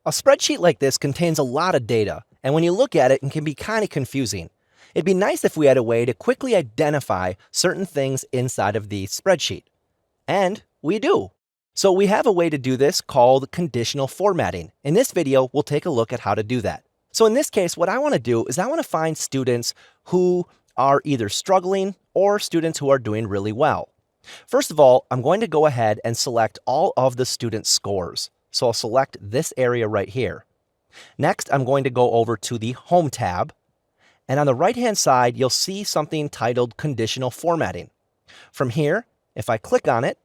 A spreadsheet like this contains a lot of data, and when you look at it, it can be kind of confusing. It'd be nice if we had a way to quickly identify certain things inside of the spreadsheet. And we do. So we have a way to do this called conditional formatting. In this video, we'll take a look at how to do that. So in this case, what I want to do is I want to find students who are either struggling or students who are doing really well. First of all, I'm going to go ahead and select all of the student scores. So I'll select this area right here. Next, I'm going to go over to the Home tab. And on the right-hand side, you'll see something titled Conditional Formatting. From here, if I click on it,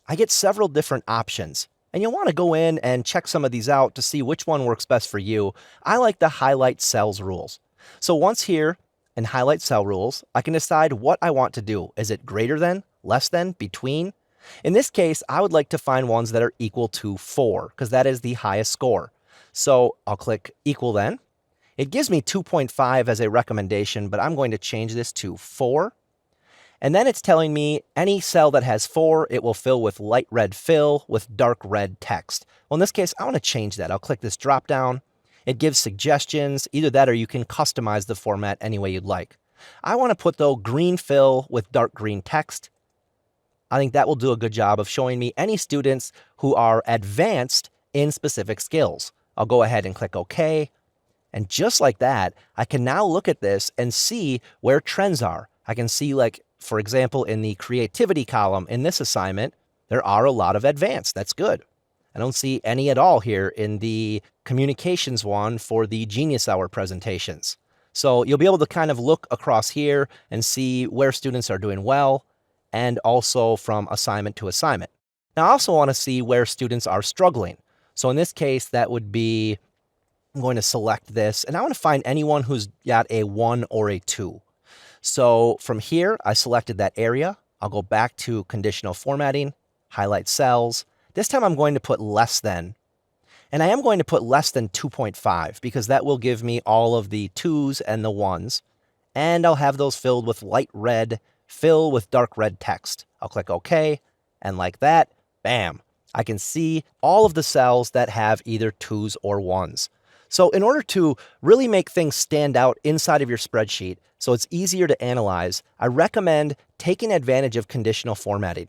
I get several different options. And you'll want to go in and check some of these out to see which one works best for you. I like the highlight cells rules. So once here in highlight cell rules, I can decide what I want to do. Is it greater than, less than, between? In this case, I would like to find ones that are equal to 4 because that is the highest score. So I'll click equal then. It gives me 2.5 as a recommendation, but I'm going to change this to 4. And then it's telling me any cell that has 4, it will fill with light red fill with dark red text. Well, in this case, I want to change that. I'll click this drop down. It gives suggestions, either that or you can customize the format any way you'd like. I want to put, though, green fill with dark green text. I think that will do a good job of showing me any students who are advanced in specific skills. I'll go ahead and click OK. And just like that, I can now look at this and see where trends are. I can see, like, for example, in the creativity column in this assignment, there are a lot of advanced. That's good. I don't see any at all here in the communications one for the Genius Hour presentations. So you'll be able to kind of look across here and see where students are doing well, and also from assignment to assignment. Now, I also want to see where students are struggling. So in this case, that would be, I'm going to select this, and I want to find anyone who's got a 1 or a 2. So from here, I selected that area. I'll go back to conditional formatting, highlight cells. This time I'm going to put less than, and I am going to put less than 2.5 because that will give me all of the 2s and the 1s, and I'll have those filled with light red, fill with dark red text. I'll click OK, and like that, bam, I can see all of the cells that have either 2s or 1s. So in order to really make things stand out inside of your spreadsheet so it's easier to analyze, I recommend taking advantage of conditional formatting.